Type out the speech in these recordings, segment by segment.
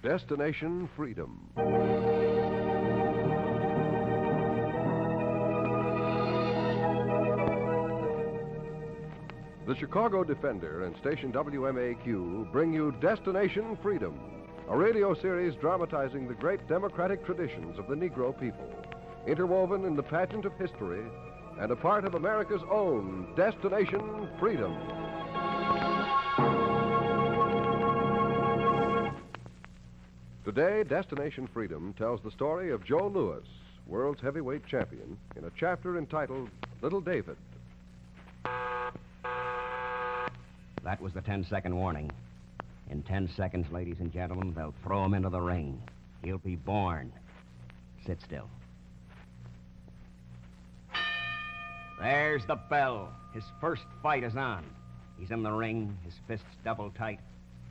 Destination Freedom. The Chicago Defender and station WMAQ bring you Destination Freedom, a radio series dramatizing the great democratic traditions of the Negro people, interwoven in the pageant of history and a part of America's own Destination Freedom. Today, Destination Freedom tells the story of Joe Louis, world's heavyweight champion, in a chapter entitled Little David. That was the 10-second warning. In 10 seconds, ladies and gentlemen, they'll throw him into the ring. He'll be born. Sit still. There's the bell. His first fight is on. He's in the ring, his fists double tight.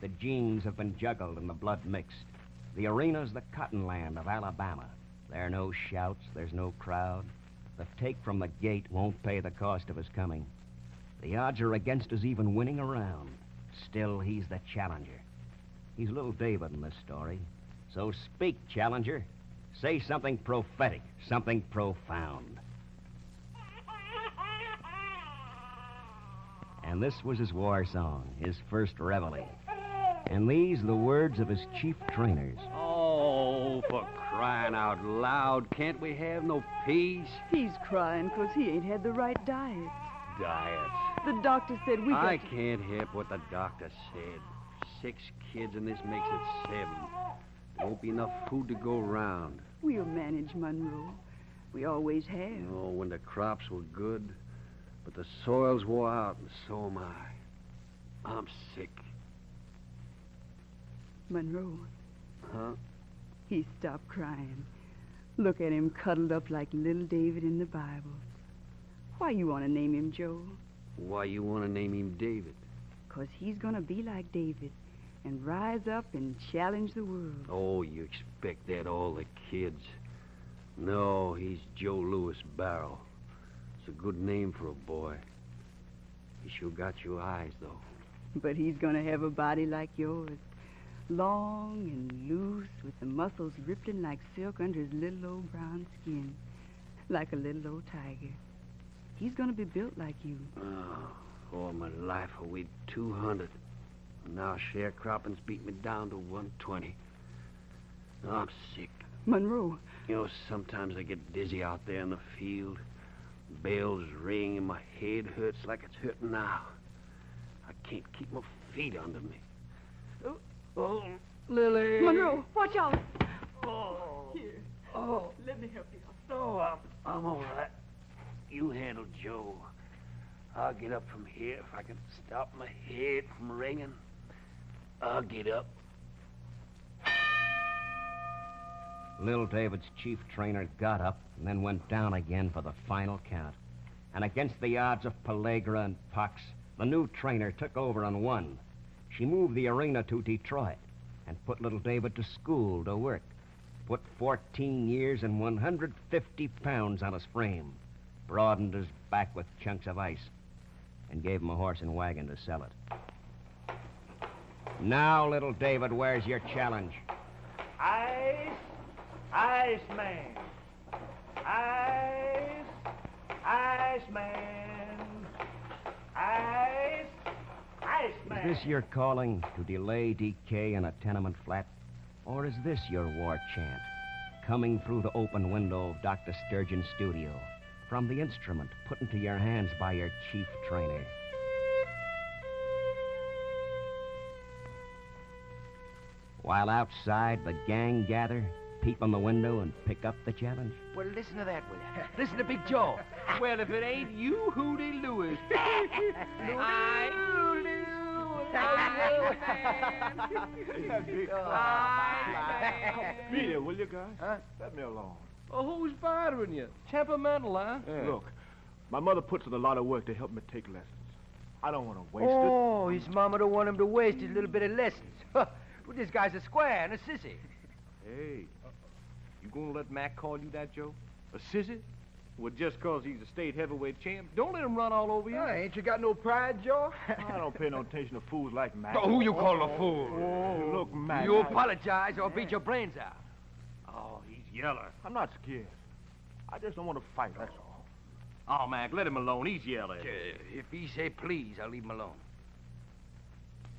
The jeans have been juggled and the blood mixed. The arena's the cotton land of Alabama. There are no shouts, there's no crowd. The take from the gate won't pay the cost of his coming. The odds are against his even winning a round. Still, he's the challenger. He's little David in this story. So speak, challenger. Say something prophetic, something profound. And this was his war song, his first reveille. And these the words of his chief trainers. Oh, for crying out loud, can't we have no peace? He's crying because he ain't had the right diet. Diet. The doctor said we got I to... can't help what the doctor said. 6 kids and this makes it 7. There won't be enough food to go around. We'll manage, Monroe. We always have. Oh, when the crops were good. But the soil's wore out, and so am I. I'm sick. Monroe, Huh? he stopped crying. Look at him cuddled up like little David in the Bible. Why you want to name him Joe? Why you want to name him David? 'Cause he's going to be like David and rise up and challenge the world. Oh, you expect that all the kids. No, he's Joe Louis Barrow. It's a good name for a boy. He sure got your eyes, though. But he's going to have a body like yours. Long and loose with the muscles rippling like silk under his little old brown skin. Like a little old tiger. He's going to be built like you. Oh, all my life I weighed 200. Now sharecropping's beat me down to 120. I'm sick. Monroe. You know, sometimes I get dizzy out there in the field. Bells ring and my head hurts like it's hurting now. I can't keep my feet under me. Oh, Lily. Monroe, watch out. Oh. Here. Oh. Let me help you. No, I'm all right. You handle Joe. I'll get up from here if I can stop my head from ringing. I'll get up. Little David's chief trainer got up and then went down again for the final count. And against the odds of Pellagra and Pox, the new trainer took over and won. She moved the arena to Detroit and put little David to school to work. Put 14 years and 150 pounds on his frame. Broadened his back with chunks of ice. And gave him a horse and wagon to sell it. Now, little David, where's your challenge? Ice, Iceman. Ice, Iceman. Ice, Iceman. Is this your calling to delay decay in a tenement flat? Or is this your war chant, coming through the open window of Dr. Sturgeon's studio, from the instrument put into your hands by your chief trainer? While outside, the gang gather, peep on the window, and pick up the challenge. Well, listen to that, will you? Listen to Big Joe. Well, if it ain't you, Hootie Louis. Peter, will you, guys? Huh? Let me alone. Oh, who's bothering you? Temperamental, huh? Yeah. Look, my mother puts in a lot of work to help me take lessons. I don't want to waste Oh, his mama don't want him to waste his little bit of lessons. Well, this guy's a square and a sissy. it. Hey, you gonna let Mac call you that, Joe? A sissy? Well, just 'cause he's a state heavyweight champ, don't let him run all over you. Ain't you got no pride, Joe? I don't pay no attention to fools like Mac. Oh, who you calling a fool? Oh, look, Mac. You apologize or beat your brains out. Oh, he's yeller. I'm not scared. I just don't want to fight, that's all. Oh, Mac, let him alone. He's yelling. If he say please, I'll leave him alone.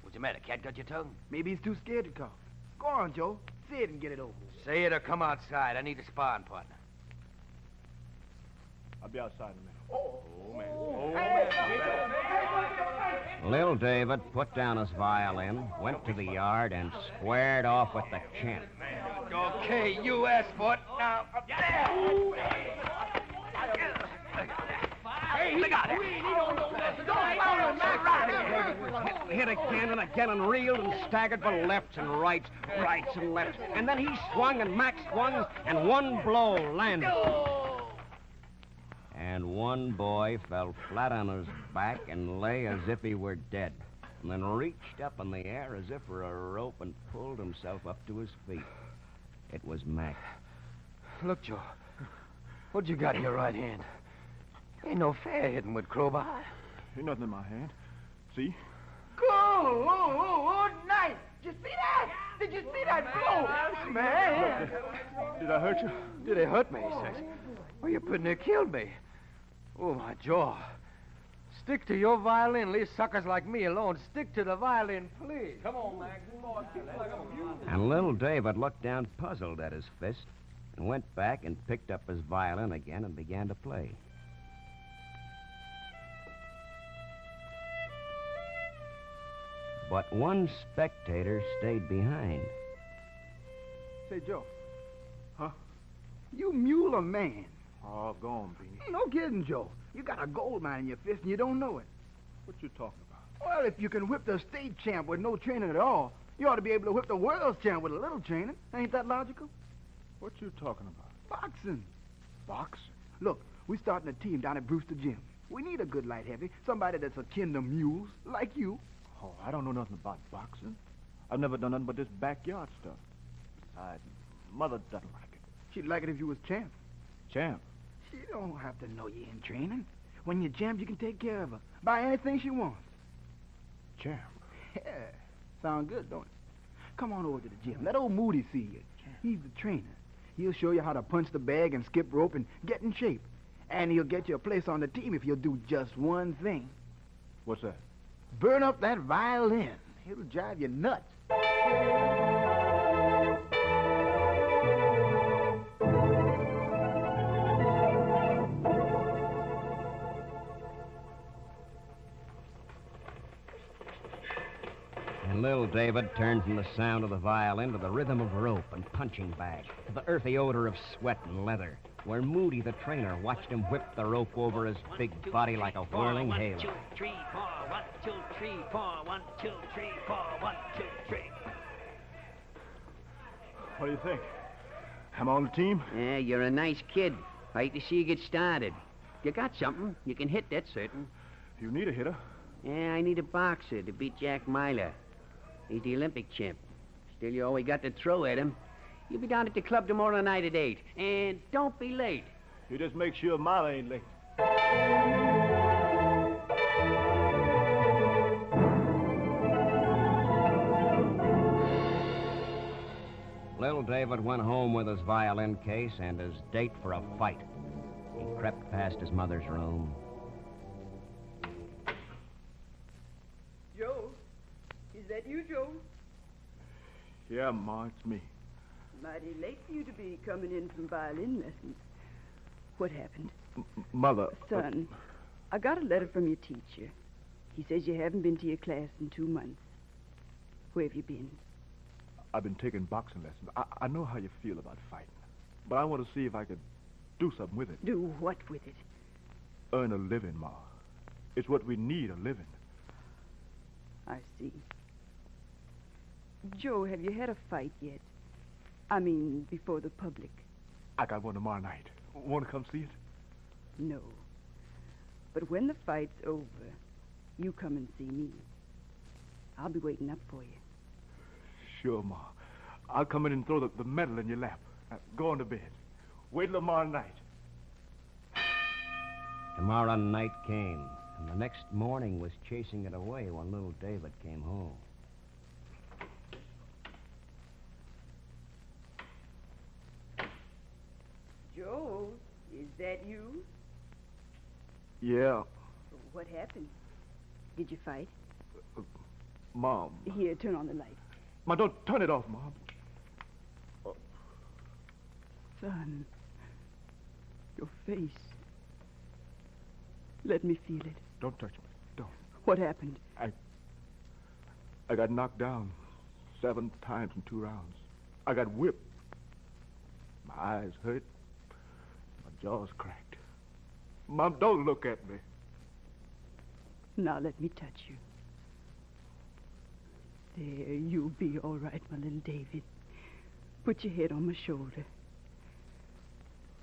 What's the matter? Cat got your tongue? Maybe he's too scared to talk. Go on, Joe. Say it and get it over with. Say it or come outside. I need a sparring partner. I'll be outside in a minute. Lil David put down his violin, went to the yard, and squared off with the champ. Okay, you asked for it. Now, up there. Hey, look out. Hit again and again and reeled and staggered for lefts and rights and lefts. And then he swung and Mac swung, and one blow landed. And one boy fell flat on his back and lay as if he were dead. And then reached up in the air as if for a rope and pulled himself up to his feet. It was Mac. Look, Joe. What you got in your right hand? Ain't no fair hitting with crowbar. Ain't nothing in my hand. See? Oh, nice. Did you see that? Did you see that blow? Man. Did I hurt you? Did it hurt me, he says. Well, you pretty near killed me. Oh, my jaw. Stick to your violin. Leave suckers like me alone. Stick to the violin, please. Come on, Mac. And little David looked down puzzled at his fist and went back and picked up his violin again and began to play. But one spectator stayed behind. Say, Joe. Huh? You mule a man. Oh, go on, Beanie. No kidding, Joe. You got a gold mine in your fist and you don't know it. What you talking about? Well, if you can whip the state champ with no training at all, you ought to be able to whip the world's champ with a little training. Ain't that logical? What you talking about? Boxing. Boxing? Look, we're starting a team down at Brewster Gym. We need a good light heavy, somebody that's akin to mules, like you. Oh, I don't know nothing about boxing. I've never done nothing but this backyard stuff. Besides, Mother doesn't like it. She'd like it if you was champ. Champ? She don't have to know you in training. When you're champ, you can take care of her. Buy anything she wants. Champ? Yeah. Sound good, don't it? Come on over to the gym. Let old Moody see you. He's the trainer. He'll show you how to punch the bag and skip rope and get in shape. And he'll get you a place on the team if you'll do just one thing. What's that? Burn up that violin. It'll drive you nuts. And little David turned from the sound of the violin to the rhythm of rope and punching bag, to the earthy odor of sweat and leather, where Moody, the trainer, watched him whip the rope over his big body like a whirling halo. 1, 2, 3, 4. 1, 2, 3, 4. 1, 2, 3, 4. 1, 2, 3. What do you think? Am I on the team? Yeah, you're a nice kid. I hate to see you get started. You got something. You can hit, that's certain. You need a hitter. Yeah, I need a boxer to beat Jack Myler. He's the Olympic champ. Still, you always got to throw at him. You'll be down at the club tomorrow night at 8. And don't be late. You just make sure Myler ain't late. Little David went home with his violin case and his date for a fight. He crept past his mother's room. Joe, is that you, Joe? Yeah, Ma, it's me. Mighty late for you to be coming in from violin lessons. What happened? Mother. Son, I got a letter from your teacher. He says you haven't been to your class in 2 months. Where have you been? I've been taking boxing lessons. I know how you feel about fighting. But I want to see if I could do something with it. Do what with it? Earn a living, Ma. It's what we need, a living. I see. Joe, have you had a fight yet? I mean, before the public. I got one tomorrow night. Want to come see it? No. But when the fight's over, you come and see me. I'll be waiting up for you. Sure, Ma. I'll come in and throw the medal in your lap. Now, go on to bed. Wait till tomorrow night. Tomorrow night came, and the next morning was chasing it away when little David came home. Joe, is that you? Yeah, What happened? Did you fight? Mom. Here, turn on the light. Mom, don't turn it off, Mom. Son, your face. Let me feel it. Don't touch me. Don't. What happened? I got knocked down 7 times in 2 rounds. I got whipped. My eyes hurt. My jaw's cracked. Mom, don't look at me. Now let me touch you. There, you'll be all right, my little David. Put your head on my shoulder.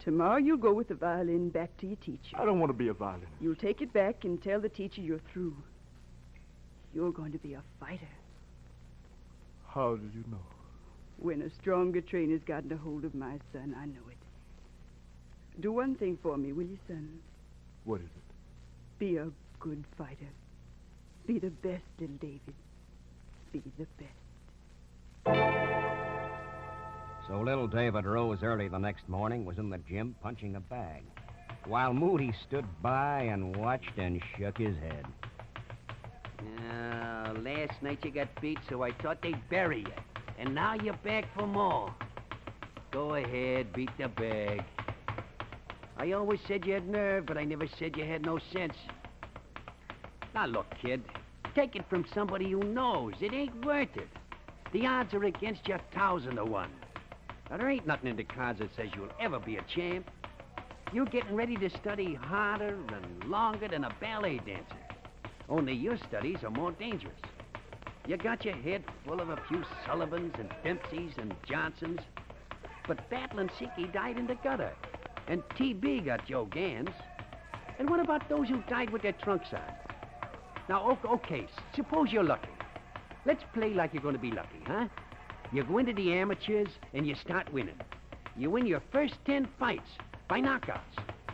Tomorrow you'll go with the violin back to your teacher. I don't want to be a violinist. You'll take it back and tell the teacher you're through. You're going to be a fighter. How did you know? When a stronger trainer's gotten a hold of my son, I know it. Do one thing for me, will you, son? What is it? Be a good fighter. Be the best, little David. Be the best. So little David rose early the next morning, was in the gym punching a bag, while Moody stood by and watched and shook his head. Last night you got beat, so I thought they'd bury you. And now you're back for more. Go ahead, beat the bag. I always said you had nerve, but I never said you had no sense. Now look, kid, take it from somebody who knows. It ain't worth it. The odds are against you 1,000 to 1. Now, there ain't nothing in the cards that says you'll ever be a champ. You're getting ready to study harder and longer than a ballet dancer. Only your studies are more dangerous. You got your head full of a few Sullivans and Dempseys and Johnsons. But Battle and Siki died in the gutter. And T.B. got Joe Gans. And what about those who died with their trunks on? Now, okay, suppose you're lucky. Let's play like you're going to be lucky, huh? You go into the amateurs and you start winning. You win your first 10 fights by knockouts.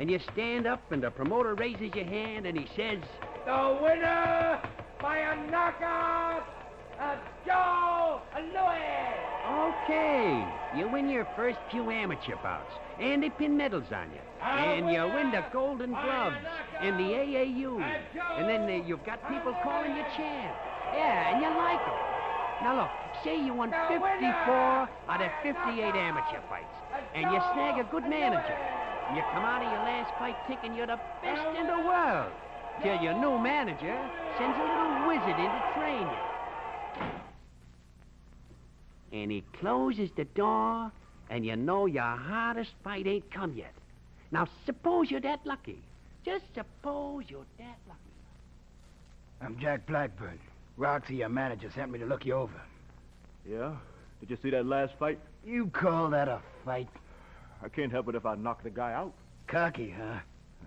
And you stand up and the promoter raises your hand and he says, The winner by a knockout, Joe Louis! Okay, you win your first few amateur bouts, and they pin medals on you. And you win the Golden Gloves and the AAU. And then you've got people calling you champ. Yeah, and you like them. Now look, say you won 54 out of 58 amateur fights, and you snag a good manager. And you come out of your last fight thinking you're the best in the world, till your new manager sends a little wizard in to train you. And he closes the door, and you know your hardest fight ain't come yet. Now, suppose you're that lucky. Just suppose you're that lucky. I'm Jack Blackburn. Roxy, your manager, sent me to look you over. Yeah? Did you see that last fight? You call that a fight? I can't help it if I knock the guy out. Cocky, huh?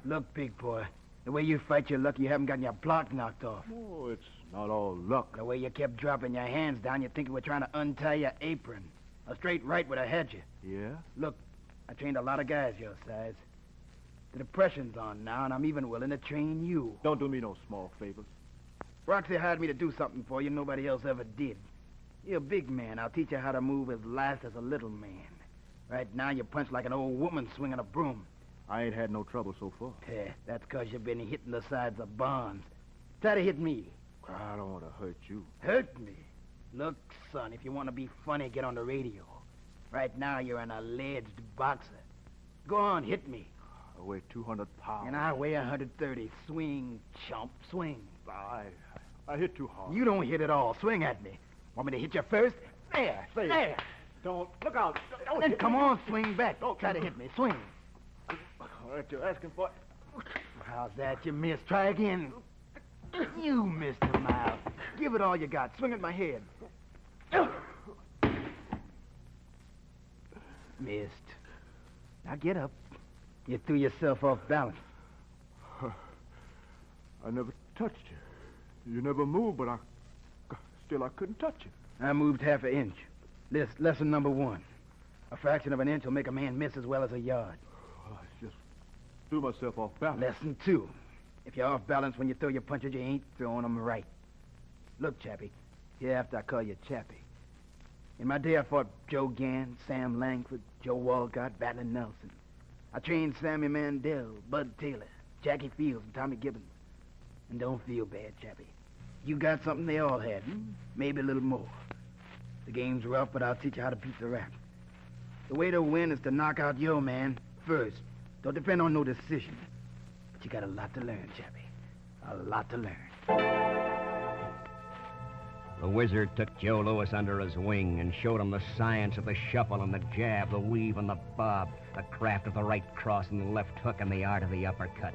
Look, big boy, the way you fight, you're lucky you haven't gotten your block knocked off. Oh, it's not all luck. The way you kept dropping your hands down, you'd think you were trying to untie your apron. A straight right would have had you. Yeah? Look, I trained a lot of guys your size. The depression's on now, and I'm even willing to train you. Don't do me no small favors. Roxy hired me to do something for you nobody else ever did. You're a big man. I'll teach you how to move as last as a little man. Right now, you punch like an old woman swinging a broom. I ain't had no trouble so far. Yeah, that's because you've been hitting the sides of barns. Try to hit me. I don't want to hurt you. Hurt me? Look, son, if you want to be funny, get on the radio. Right now, you're an alleged boxer. Go on, hit me. I weigh 200 pounds. And I weigh 130. Swing, chump, swing. I hit too hard. You don't hit at all. Swing at me. Want me to hit you first? There, Say it. there. Don't. Look out. Don't Then hit come me. on, swing back. Try to hit me. Swing. All right, you're asking for it. How's that? You missed. Try again. You missed a mile. Give it all you got. Swing at my head. Missed. Now get up. You threw yourself off balance. I never touched you. You never moved, but still I couldn't touch you. I moved half an inch. Lesson number 1. A fraction of an inch will make a man miss as well as a yard. Oh, it's just Threw myself off balance. Lesson 2. If you're off balance when you throw your punches, you ain't throwing them right. Look, Chappie, hereafter I call you Chappie. In my day, I fought Joe Gann, Sam Langford, Joe Walcott, Battling Nelson. I trained Sammy Mandel, Bud Taylor, Jackie Fields, and Tommy Gibbons. And don't feel bad, Chappie. You got something they all had, maybe a little more. The game's rough, but I'll teach you how to beat the rap. The way to win is to knock out your man first. Don't depend on no decision. But you got a lot to learn, Chappie. A lot to learn. The wizard took Joe Louis under his wing and showed him the science of the shuffle and the jab, the weave and the bob, the craft of the right cross and the left hook and the art of the uppercut.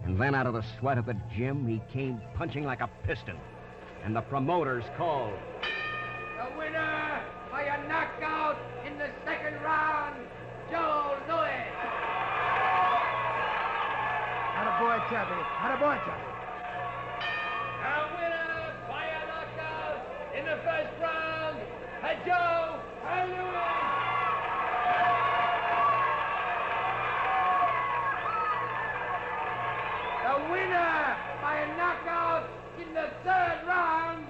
And then out of the sweat of the gym, he came punching like a piston. And the promoters called... The winner by a knockout in the second round, Joe Louis. Attaboy, Chappie. Attaboy, Chappie. The winner by a knockout in the first round, Joe Louis. The winner by a knockout in the third round,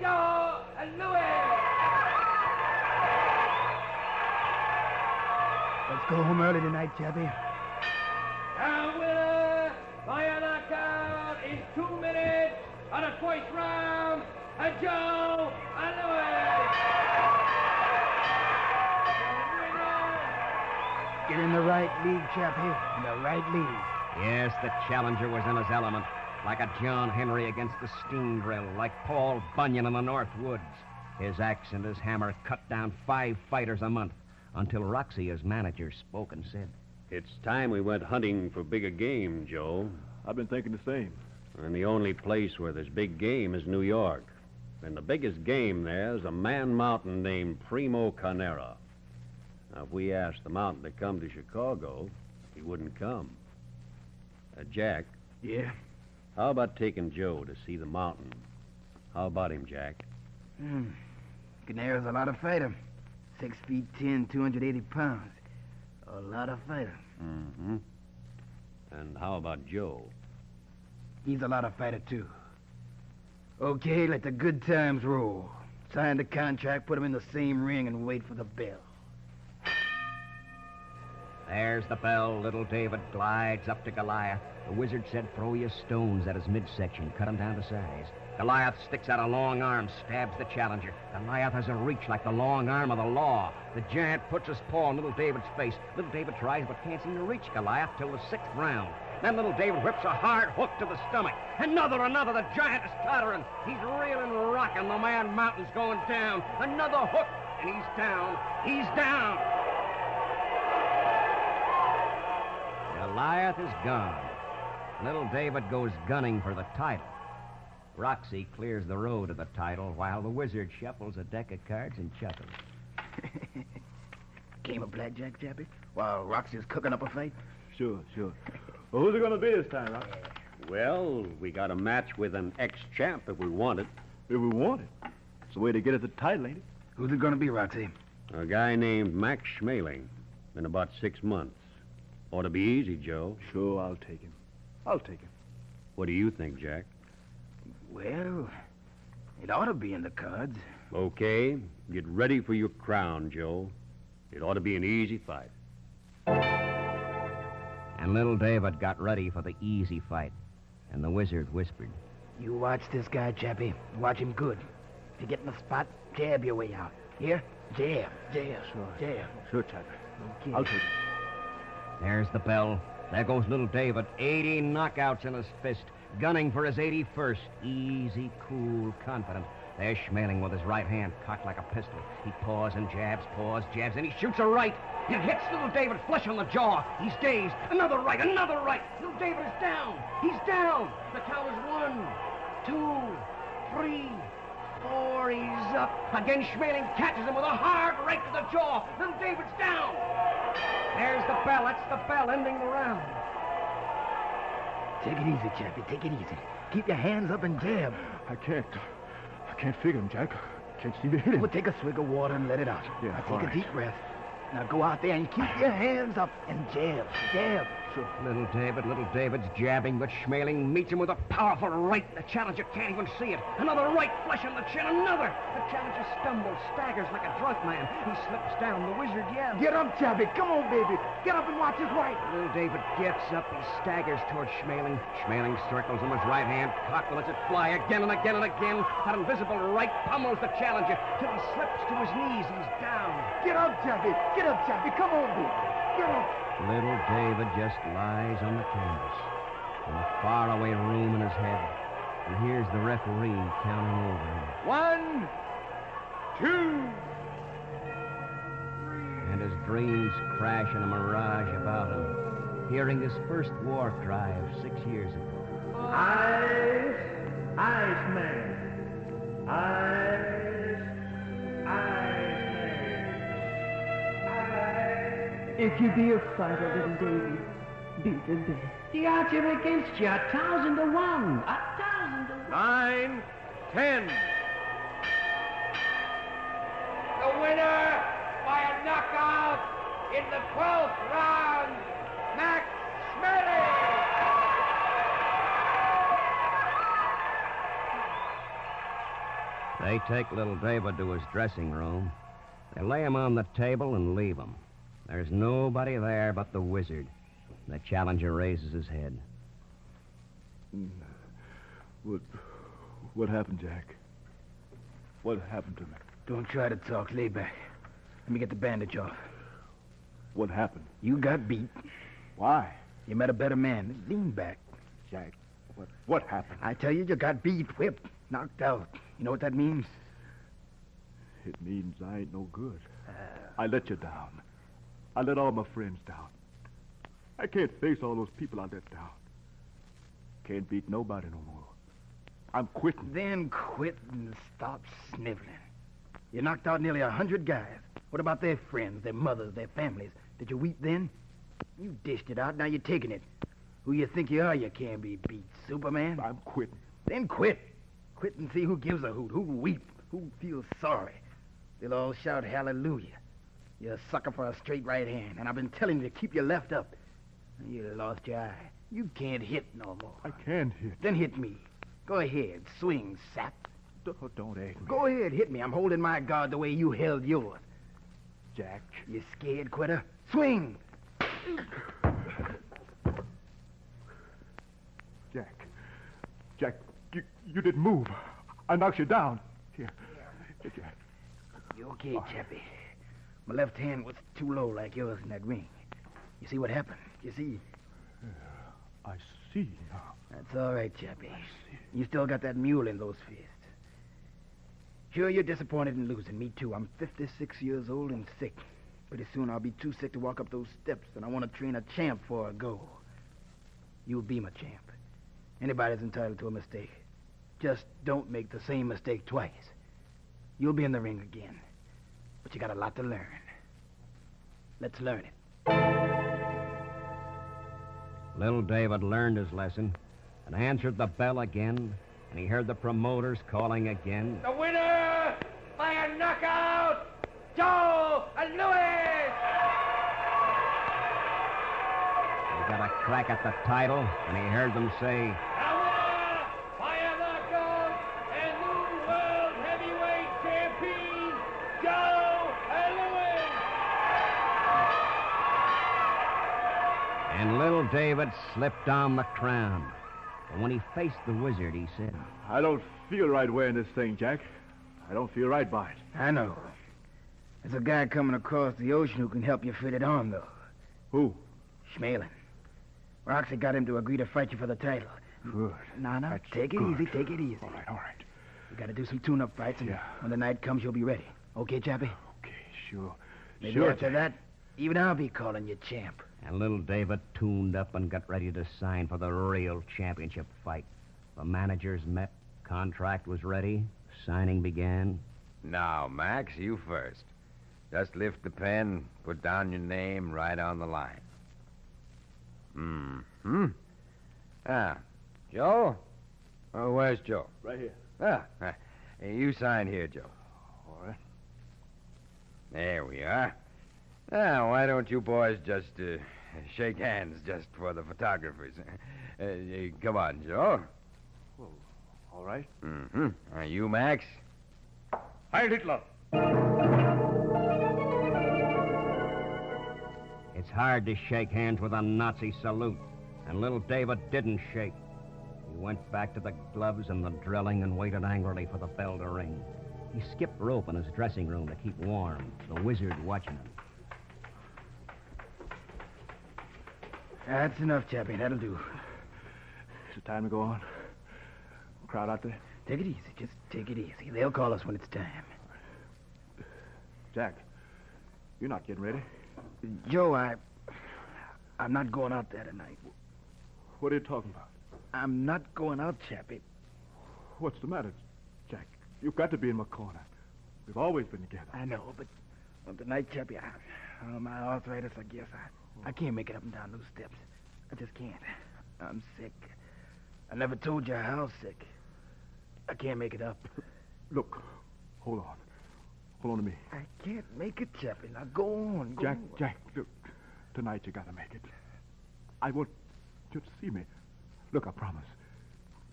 Joe Louis. Let's go home early tonight, Chappie. The winner by a knockout in 2 minutes of the first round, Joe Louis. Get in the right league, Chappie. In the right league. Yes, the challenger was in his element, like a John Henry against the steam drill, like Paul Bunyan in the North Woods. His axe and his hammer cut down 5 fighters a month, until Roxy, his manager, spoke and said, It's time we went hunting for bigger game, Joe. I've been thinking the same. And the only place where there's big game is New York. And the biggest game there is a man mountain named Primo Carnera. Now, if we asked the mountain to come to Chicago, he wouldn't come. Jack, Yeah? how about taking Joe to see the mountain? How about him, Jack? Canera's a lot of fighter. 6 feet 10, 280 pounds. A lot of fighter. Mm-hmm. And how about Joe? He's a lot of fighter, too. Okay, let the good times roll. Sign the contract, put him in the same ring, and wait for the bell. There's the bell. Little David glides up to Goliath. The wizard said, throw your stones at his midsection. Cut him down to size. Goliath sticks out a long arm, stabs the challenger. Goliath has a reach like the long arm of the law. The giant puts his paw on Little David's face. Little David tries but can't seem to reach Goliath till the 6th round. Then Little David whips a hard hook to the stomach. Another. The giant is tottering. He's reeling, rocking. The man mountain's going down. Another hook, and he's down. He's down. Goliath is gone. Little David goes gunning for the title. Roxy clears the road to the title while the wizard shuffles a deck of cards and chuckles. Game of blackjack, Chappie? While Roxy's cooking up a fight? Sure. Well, who's it going to be this time, Rock? Well, we got a match with an ex-champ if we want it. If we want it. It's the way to get at the title, ain't it? Who's it gonna be, Roxy? A guy named Max Schmeling. In about 6 months. Ought to be easy, Joe. Sure, I'll take him. What do you think, Jack? Well, it ought to be in the cards. Okay, get ready for your crown, Joe. It ought to be an easy fight. And Little David got ready for the easy fight. And the wizard whispered, You watch this guy, Chappie. Watch him good. If you get in the spot, jab your way out. Here? Jab. Sure, Chappie. Okay. I'll take him. There's the bell. There goes Little David. 80 knockouts in his fist, gunning for his 81st. Easy, cool, confident. There's Schmeling with his right hand cocked like a pistol. He paws and jabs, and he shoots a right. It hits Little David flush on the jaw. He's dazed. Another right. Little David is down. He's down. The count is 1, 2, 3, 4. He's up. Again, Schmeling catches him with a hard right to the jaw. Little David's down. There's the bell. That's the bell ending the round. Take it easy, Chappie. Take it easy. Keep your hands up and jab. I can't figure him, Jack. Can't seem to hit him. Well, take a swig of water and let it out. Yeah, now all take right. a deep breath. Now go out there and keep your hands up and jab. Sure. sure. Little David's jabbing, but Schmeling meets him with a powerful right. The challenger can't even see it. Another right, flush on the chin, another. The challenger stumbles, staggers like a drunk man. He slips down. The wizard yells. Get up, Chappie. Come on, baby. Get up and watch his right. Little David gets up. He staggers towards Schmeling. Schmeling circles him, his right hand cocked, lets it fly again and again and again. That invisible right pummels the challenger till he slips to his knees. He's down. Get up, Chappie. Get up, Chappie. Come on, baby. Get up. Little David just lies on the canvas in a faraway room in his head and hears the referee counting over him. 1, 2. And his dreams crash in a mirage about him, hearing his first war cry of 6 years ago. Eyes, Iceman. Eyes, Iceman. If you be a fighter, little Davy, beat the best. The odds are against you, 1,000 to 1. 1,000 to 1. 9, 10. The winner by a knockout in the 12th round, Max Schmeling. They take little David to his dressing room. They lay him on the table and leave him. There's nobody there but the wizard. The challenger raises his head. What happened, Jack? What happened to me? Don't try to talk. Lay back. Let me get the bandage off. What happened? You got beat. Why? You met a better man. Lean back. Jack, what happened? I tell you, you got beat, whipped, knocked out. You know what that means? It means I ain't no good. I let you down. I let all my friends down. I can't face all those people I let down. Can't beat nobody no more. I'm quitting. Then quit and stop sniveling. You knocked out nearly 100 guys. What about their friends, their mothers, their families? Did you weep then? You dished it out, now you're taking it. Who you think you are, you can't be beat, Superman? I'm quitting. Then quit. Quit and see who gives a hoot, who weep, who feels sorry. They'll all shout hallelujah. You're a sucker for a straight right hand, and I've been telling you to keep your left up. You lost your eye. You can't hit no more. I can't hit. Then hit me. Go ahead, swing, sap. Don't egg me. Go ahead, hit me. I'm holding my guard the way you held yours. Jack. You scared, quitter? Swing! Jack, you didn't move. I knocked you down. Here, Jack. You okay, Chappie? My left hand was too low like yours in that ring. You see what happened? You see? I see now. That's all right, Chappie. You still got that mule in those fists. Sure, you're disappointed in losing. Me, too. I'm 56 years old and sick. Pretty soon I'll be too sick to walk up those steps, and I want to train a champ before I go. You'll be my champ. Anybody's entitled to a mistake. Just don't make the same mistake twice. You'll be in the ring again. But you got a lot to learn. Let's learn it. Little David learned his lesson and answered the bell again, and he heard the promoters calling again. The winner by a knockout, Joe Louis! He got a crack at the title, and he heard them say, The winner by a knockout and new world heavyweight champion, Joe Louis! And little David slipped on the crown. And when he faced the wizard, he said, I don't feel right wearing this thing, Jack. I don't feel right by it. I know. There's a guy coming across the ocean who can help you fit it on, though. Who? Schmeling. Roxy got him to agree to fight you for the title. Good. Now, That's take it good. easy, take it easy. All right. We got to do some tune-up fights, and Yeah. when the night comes, you'll be ready. Okay, Chappie? Okay, sure. Maybe sure, after that, even I'll be calling you champ. and little David tuned up and got ready to sign for the real championship fight. The managers met, contract was ready, signing began. Now, Max, you first. Just lift the pen, put down your name right on the line. Mm-hmm. Ah, Joe? Oh, where's Joe? Right here. Hey, you sign here, Joe. All right. There we are. Now, why don't you boys just Shake hands just for the photographers. Come on, Joe. Well, all right. Mm-hmm. Are you Max? Heil Hitler! It's hard to shake hands with a Nazi salute, and little David didn't shake. He went back to the gloves and the drilling and waited angrily for the bell to ring. He skipped rope in his dressing room to keep warm, the wizard watching him. That's enough, Chappie. That'll do. Is it time to go on? Crowd out there? Take it easy. Just take it easy. They'll call us when it's time. Jack, you're not getting ready. Joe, I'm not going out there tonight. What are you talking about? I'm not going out, Chappie. What's the matter, Jack? You've got to be in my corner. We've always been together. I know, but tonight, Chappie, my arthritis, I guess. I can't make it up and down those steps. I just can't. I'm sick. I never told you how sick. I can't make it up. Look, hold on. Hold on to me. I can't make it, Chappie. Now go on. Go on. Jack, look. Tonight you gotta make it. I want you to see me. Look, I promise.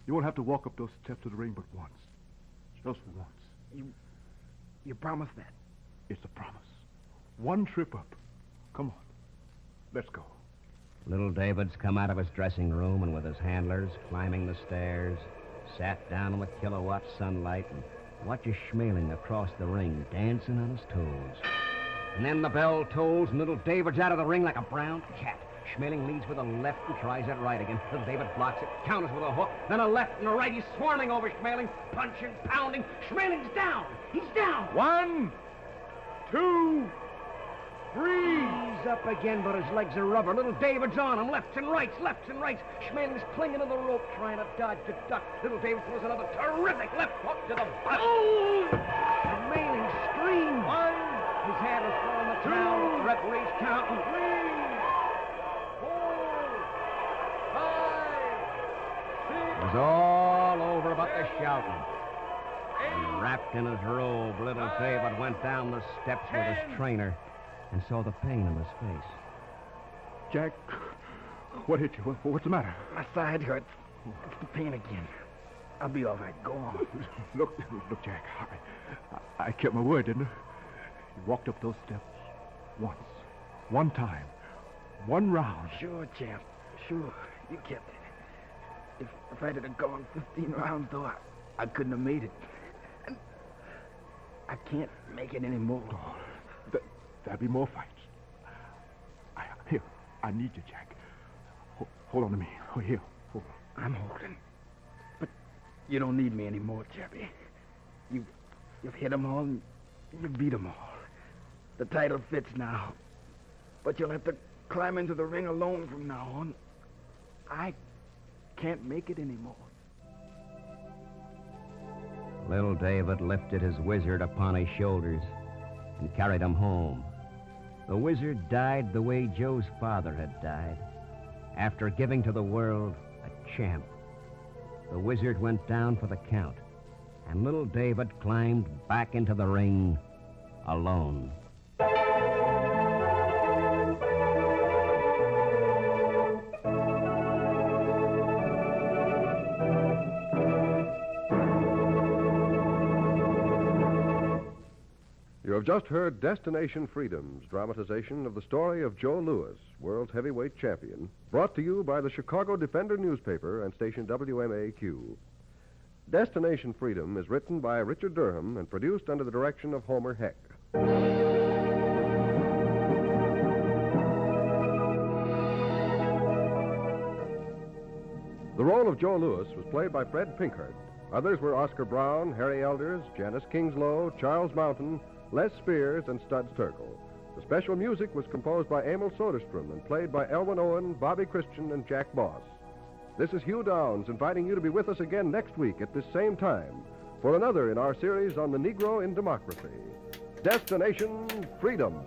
You won't have to walk up those steps to the ring but once. Just once. You promise that? It's a promise. One trip up. Come on. Let's go. Little David's come out of his dressing room and with his handlers climbing the stairs, sat down in the kilowatt sunlight and watches Schmeling across the ring, dancing on his toes. And then the bell tolls and little David's out of the ring like a brown cat. Schmeling leads with a left and tries that right again. Little David blocks it, counters with a hook, then a left and a right. He's swarming over Schmeling, punching, pounding. Schmeling's down. He's down. 1, 2, 3. He's up again, but his legs are rubber. Little David's on him, lefts and rights. Schmeling's clinging to the rope, trying to dodge, to duck. Little David throws another terrific left hook to the butt. Oh! Schmeling screams. His hand is throwing the towel. The referee's counting. 3, 4, 5, 6. It was all over but the shouting. And wrapped in his robe, little David went down the steps with his trainer and saw the pain in his face. Jack, what hit you? What's the matter? My side hurts. It's the pain again. I'll be all right. Go on. Look, Jack. I kept my word, didn't I? You walked up those steps once. One time. One round. Sure, champ. Sure. You kept it. If I'd have gone 15 rounds, though, I couldn't have made it. And I can't make it anymore. Oh, there'll be more fights. Here, I need you, Jack. Hold on to me. Oh, here. Hold on. I'm holding. But you don't need me anymore, Chappie. You've hit them all and you beat them all. The title fits now. But you'll have to climb into the ring alone from now on. I can't make it anymore. Little David lifted his wizard upon his shoulders and carried him home. The wizard died the way Joe's father had died, after giving to the world a champ. The wizard went down for the count, and little David climbed back into the ring alone. You have just heard Destination Freedom's dramatization of the story of Joe Louis, world's heavyweight champion, brought to you by the Chicago Defender newspaper and station WMAQ. Destination Freedom is written by Richard Durham and produced under the direction of Homer Heck. The role of Joe Louis was played by Fred Pinkhart. Others were Oscar Brown, Harry Elders, Janice Kingslow, Charles Mountain, Les Spears, and Studs Terkel. The special music was composed by Emil Soderstrom and played by Elwin Owen, Bobby Christian, and Jack Boss. This is Hugh Downs inviting you to be with us again next week at this same time for another in our series on the Negro in Democracy. Destination Freedom.